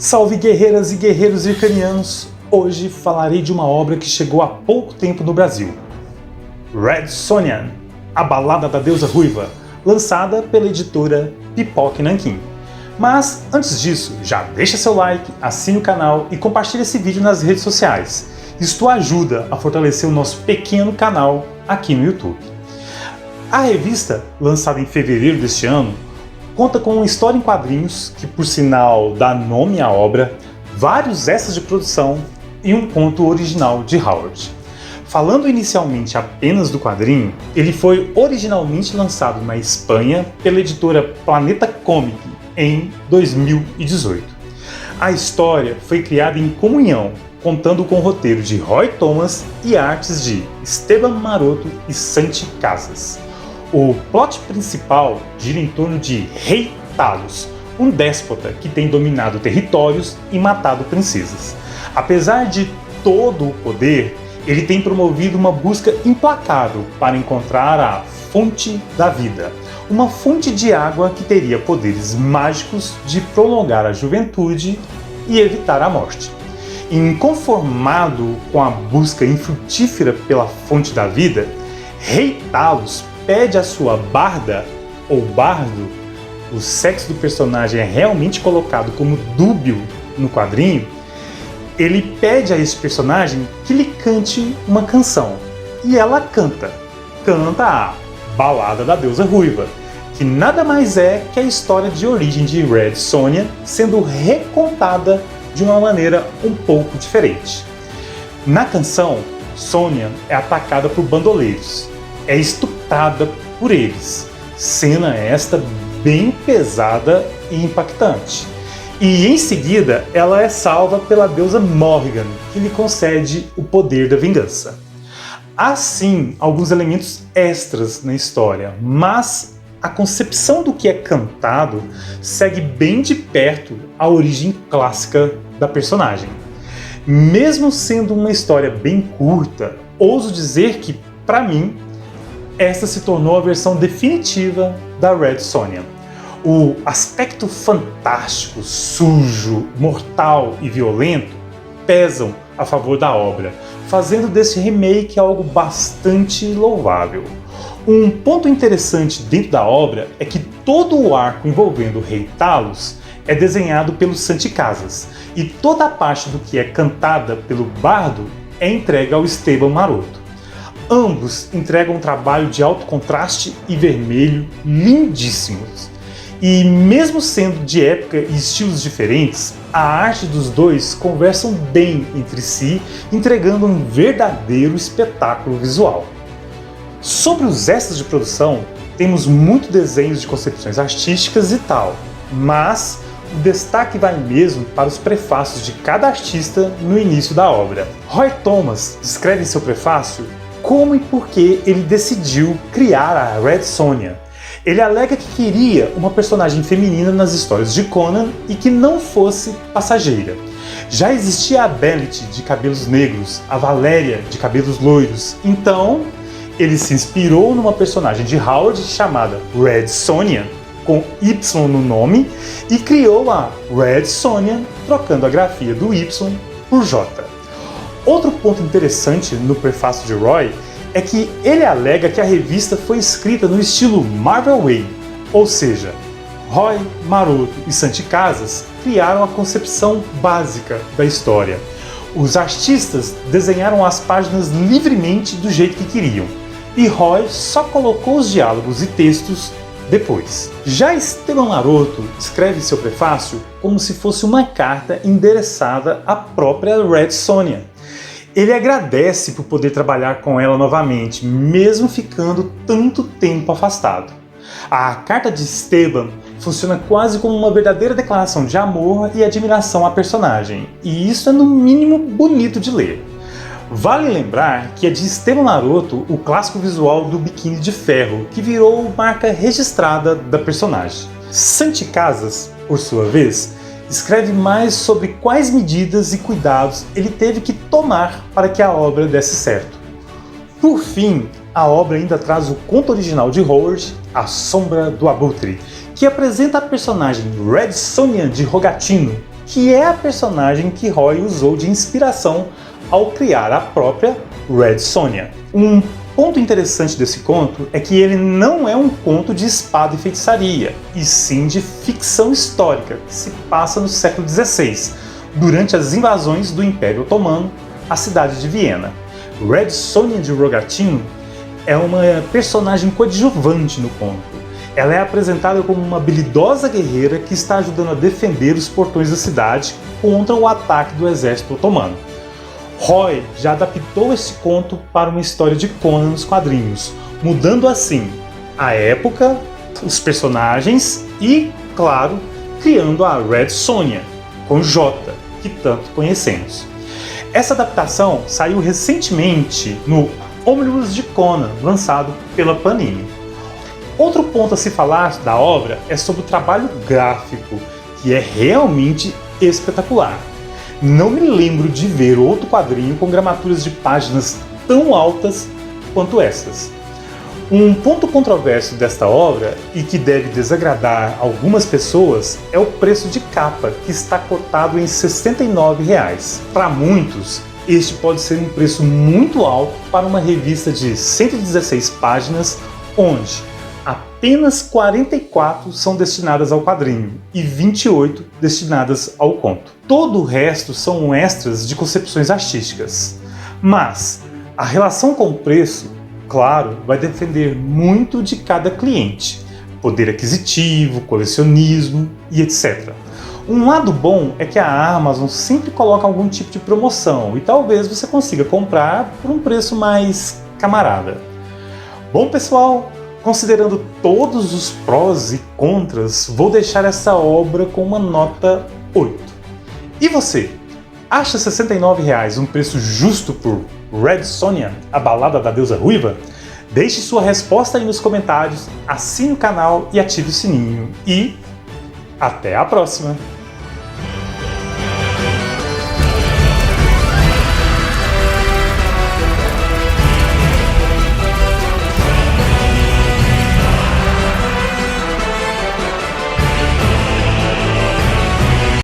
Salve guerreiras e guerreiros ircanianos! Hoje falarei de uma obra que chegou há pouco tempo no Brasil. Red Sonja, a Balada da Deusa Ruiva, lançada pela editora Pipoque Nanquim. Mas antes disso, já deixa seu like, assine o canal e compartilhe esse vídeo nas redes sociais. Isto ajuda a fortalecer o nosso pequeno canal aqui no YouTube. A revista, lançada em fevereiro deste ano, conta com uma história em quadrinhos, que por sinal dá nome à obra, vários extras de produção e um conto original de Howard. Falando inicialmente apenas do quadrinho, ele foi originalmente lançado na Espanha pela editora Planeta Comic em 2018. A história foi criada em comunhão, contando com o roteiro de Roy Thomas e artes de Esteban Maroto e Santi Casas. O plot principal gira em torno de Rei Talos, um déspota que tem dominado territórios e matado princesas. Apesar de todo o poder, ele tem promovido uma busca implacável para encontrar a Fonte da Vida, uma fonte de água que teria poderes mágicos de prolongar a juventude e evitar a morte. Inconformado com a busca infrutífera pela Fonte da Vida, Rei Talos pede a sua barda, ou bardo, o sexo do personagem é realmente colocado como dúbio no quadrinho, ele pede a esse personagem que lhe cante uma canção. E ela canta a Balada da Deusa Ruiva, que nada mais é que a história de origem de Red Sonja sendo recontada de uma maneira um pouco diferente. Na canção, Sonja é atacada por bandoleiros, é estuprada por eles, cena esta bem pesada e impactante. E em seguida ela é salva pela deusa Morrigan, que lhe concede o poder da vingança. Há sim alguns elementos extras na história, mas a concepção do que é cantado segue bem de perto a origem clássica da personagem. Mesmo sendo uma história bem curta, ouso dizer que, para mim, esta se tornou a versão definitiva da Red Sonja. O aspecto fantástico, sujo, mortal e violento pesam a favor da obra, fazendo desse remake algo bastante louvável. Um ponto interessante dentro da obra é que todo o arco envolvendo o Rei Talos é desenhado pelo Santi Casas, e toda a parte do que é cantada pelo bardo é entregue ao Esteban Maroto. Ambos entregam um trabalho de alto contraste e vermelho lindíssimos. E mesmo sendo de época e estilos diferentes, a arte dos dois conversam bem entre si, entregando um verdadeiro espetáculo visual. Sobre os extras de produção, temos muitos desenhos de concepções artísticas e tal, mas o destaque vai mesmo para os prefácios de cada artista no início da obra. Roy Thomas descreve em seu prefácio como e por que ele decidiu criar a Red Sonja. Ele alega que queria uma personagem feminina nas histórias de Conan e que não fosse passageira. Já existia a Belit de cabelos negros, a Valéria de cabelos loiros, então ele se inspirou numa personagem de Howard chamada Red Sonja, com Y no nome, e criou a Red Sonja, trocando a grafia do Y por J. Outro ponto interessante no prefácio de Roy é que ele alega que a revista foi escrita no estilo Marvel Way, ou seja, Roy, Maroto e Santi Casas criaram a concepção básica da história. Os artistas desenharam as páginas livremente do jeito que queriam, e Roy só colocou os diálogos e textos depois. Já Esteban Maroto escreve seu prefácio como se fosse uma carta endereçada à própria Red Sonja. Ele agradece por poder trabalhar com ela novamente, mesmo ficando tanto tempo afastado. A carta de Esteban funciona quase como uma verdadeira declaração de amor e admiração à personagem, e isso é no mínimo bonito de ler. Vale lembrar que é de Esteban Maroto o clássico visual do biquíni de ferro, que virou marca registrada da personagem. Santi Casas, por sua vez, escreve mais sobre quais medidas e cuidados ele teve que tomar para que a obra desse certo. Por fim, a obra ainda traz o conto original de Howard, A Sombra do Abutre, que apresenta a personagem Red Sonja de Rogatino, que é a personagem que Roy usou de inspiração ao criar a própria Red Sonja. Um ponto interessante desse conto é que ele não é um conto de espada e feitiçaria, e sim de ficção histórica, que se passa no século XVI, durante as invasões do Império Otomano à cidade de Viena. Red Sonja de Rogatino é uma personagem coadjuvante no conto. Ela é apresentada como uma habilidosa guerreira que está ajudando a defender os portões da cidade contra o ataque do exército otomano. Roy já adaptou esse conto para uma história de Conan nos quadrinhos, mudando assim a época, os personagens e, claro, criando a Red Sonja, com J, que tanto conhecemos. Essa adaptação saiu recentemente no Omnibus de Conan, lançado pela Panini. Outro ponto a se falar da obra é sobre o trabalho gráfico, que é realmente espetacular. Não me lembro de ver outro quadrinho com gramaturas de páginas tão altas quanto essas. Um ponto controverso desta obra, e que deve desagradar algumas pessoas, é o preço de capa, que está cotado em R$ 69. Para muitos, este pode ser um preço muito alto para uma revista de 116 páginas, onde apenas 44 são destinadas ao quadrinho e 28 destinadas ao conto. Todo o resto são extras de concepções artísticas. Mas a relação com o preço, claro, vai depender muito de cada cliente, poder aquisitivo, colecionismo e etc. Um lado bom é que a Amazon sempre coloca algum tipo de promoção e talvez você consiga comprar por um preço mais camarada. Bom, pessoal, considerando todos os prós e contras, vou deixar essa obra com uma nota 8. E você? Acha R$ 69 um preço justo por Red Sonja, a balada da deusa ruiva? Deixe sua resposta aí nos comentários, assine o canal e ative o sininho. E até a próxima!